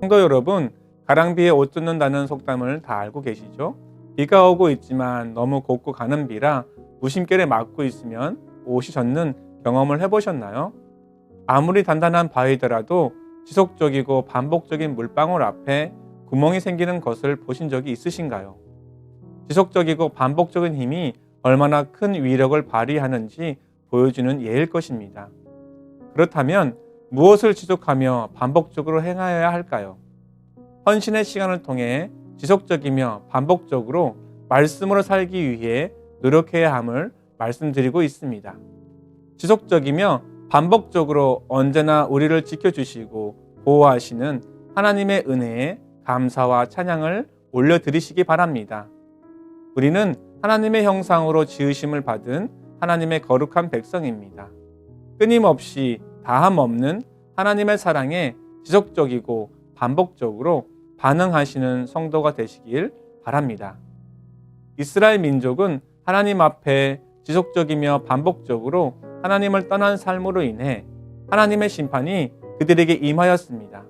성도 여러분, 가랑비에 옷 젖는다는 속담을 다 알고 계시죠? 비가 오고 있지만 너무 곱고 가는 비라 무심결에 맞고 있으면 옷이 젖는 경험을 해보셨나요? 아무리 단단한 바위더라도 지속적이고 반복적인 물방울 앞에 구멍이 생기는 것을 보신 적이 있으신가요? 지속적이고 반복적인 힘이 얼마나 큰 위력을 발휘하는지 보여주는 예일 것입니다. 그렇다면 무엇을 지속하며 반복적으로 행하여야 할까요? 헌신의 시간을 통해 지속적이며 반복적으로 말씀으로 살기 위해 노력해야 함을 말씀드리고 있습니다. 지속적이며 반복적으로 언제나 우리를 지켜주시고 보호하시는 하나님의 은혜에 감사와 찬양을 올려드리시기 바랍니다. 우리는 하나님의 형상으로 지으심을 받은 하나님의 거룩한 백성입니다. 끊임없이 다함 없는 하나님의 사랑에 지속적이고 반복적으로 반응하시는 성도가 되시길 바랍니다. 이스라엘 민족은 하나님 앞에 지속적이며 반복적으로 하나님을 떠난 삶으로 인해 하나님의 심판이 그들에게 임하였습니다.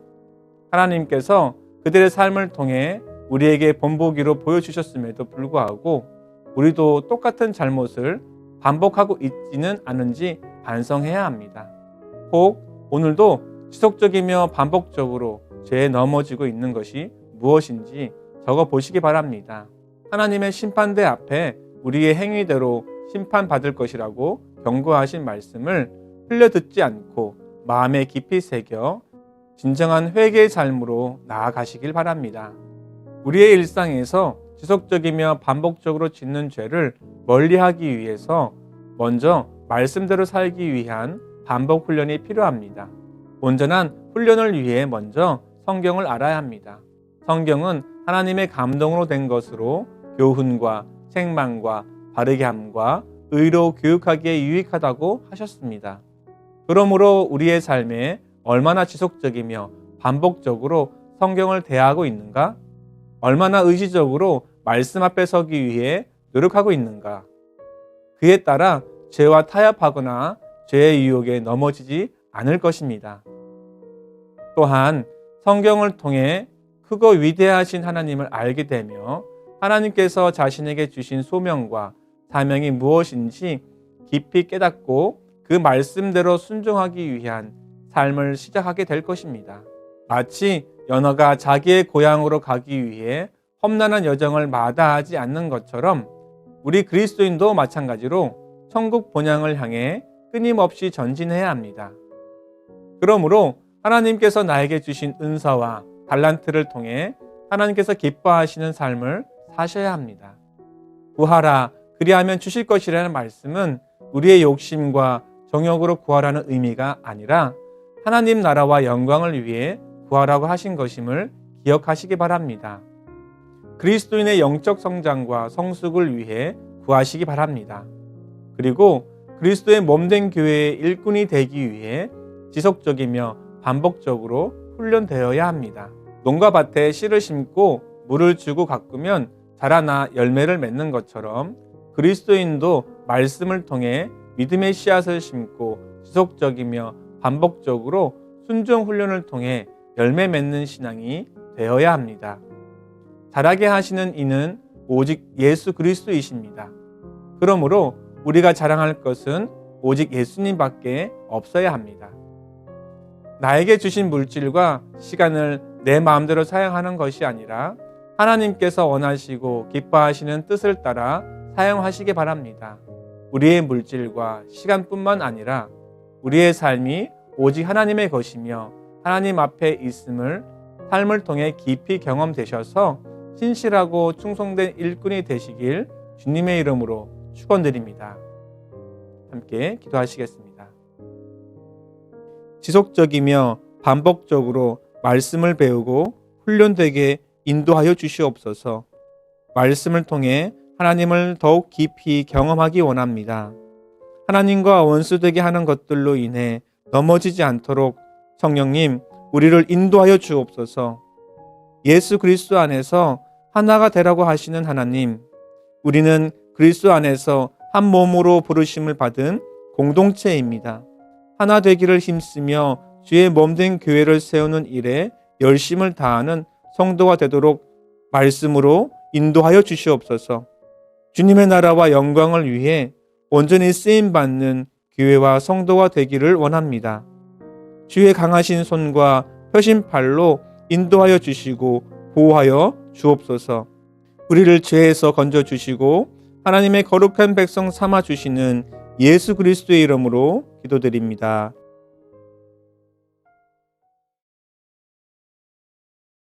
하나님께서 그들의 삶을 통해 우리에게 본보기로 보여주셨음에도 불구하고 우리도 똑같은 잘못을 반복하고 있지는 않은지 반성해야 합니다. 혹 오늘도 지속적이며 반복적으로 죄에 넘어지고 있는 것이 무엇인지 적어보시기 바랍니다. 하나님의 심판대 앞에 우리의 행위대로 심판받을 것이라고 경고하신 말씀을 흘려듣지 않고 마음에 깊이 새겨 진정한 회개의 삶으로 나아가시길 바랍니다. 우리의 일상에서 지속적이며 반복적으로 짓는 죄를 멀리하기 위해서 먼저 말씀대로 살기 위한 반복 훈련이 필요합니다. 온전한 훈련을 위해 먼저 성경을 알아야 합니다. 성경은 하나님의 감동으로 된 것으로 교훈과 책망과 바르게 함과 의로 교육하기에 유익하다고 하셨습니다. 그러므로 우리의 삶에 얼마나 지속적이며 반복적으로 성경을 대하고 있는가? 얼마나 의지적으로 말씀 앞에 서기 위해 노력하고 있는가? 그에 따라 죄와 타협하거나 죄의 유혹에 넘어지지 않을 것입니다. 또한 성경을 통해 크고 위대하신 하나님을 알게 되며 하나님께서 자신에게 주신 소명과 사명이 무엇인지 깊이 깨닫고 그 말씀대로 순종하기 위한 삶을 시작하게 될 것입니다. 마치 연어가 자기의 고향으로 가기 위해 험난한 여정을 마다하지 않는 것처럼 우리 그리스도인도 마찬가지로 천국 본향을 향해 끊임없이 전진해야 합니다. 그러므로 하나님께서 나에게 주신 은사와 달란트를 통해 하나님께서 기뻐하시는 삶을 사셔야 합니다. 구하라 그리하면 주실 것이라는 말씀은 우리의 욕심과 정욕으로 구하라는 의미가 아니라 하나님 나라와 영광을 위해 구하라고 하신 것임을 기억하시기 바랍니다. 그리스도인의 영적 성장과 성숙을 위해 구하시기 바랍니다. 그리고 그리스도의 몸된 교회의 일꾼이 되기 위해 지속적이며 반복적으로 훈련되어야 합니다. 농가 밭에 씨를 심고 물을 주고 가꾸면 자라나 열매를 맺는 것처럼 그리스도인도 말씀을 통해 믿음의 씨앗을 심고 지속적이며 반복적으로 순종 훈련을 통해 열매 맺는 신앙이 되어야 합니다. 자라게 하시는 이는 오직 예수 그리스도이십니다. 그러므로 우리가 자랑할 것은 오직 예수님밖에 없어야 합니다. 나에게 주신 물질과 시간을 내 마음대로 사용하는 것이 아니라 하나님께서 원하시고 기뻐하시는 뜻을 따라 사용하시기 바랍니다. 우리의 물질과 시간뿐만 아니라 우리의 삶이 오직 하나님의 것이며 하나님 앞에 있음을 삶을 통해 깊이 경험되셔서 신실하고 충성된 일꾼이 되시길 주님의 이름으로 축원드립니다. 함께 기도하시겠습니다. 지속적이며 반복적으로 말씀을 배우고 훈련되게 인도하여 주시옵소서. 말씀을 통해 하나님을 더욱 깊이 경험하기 원합니다. 하나님과 원수되게 하는 것들로 인해 넘어지지 않도록 성령님 우리를 인도하여 주옵소서. 예수 그리스도 안에서 하나가 되라고 하시는 하나님, 우리는 그리스도 안에서 한 몸으로 부르심을 받은 공동체입니다. 하나 되기를 힘쓰며 주의 몸된 교회를 세우는 일에 열심을 다하는 성도가 되도록 말씀으로 인도하여 주시옵소서. 주님의 나라와 영광을 위해 온전히 쓰임받는 교회와 성도가 되기를 원합니다. 주의 강하신 손과 펴신 팔로 인도하여 주시고 보호하여 주옵소서. 우리를 죄에서 건져주시고 하나님의 거룩한 백성 삼아 주시는 예수 그리스도의 이름으로 기도드립니다.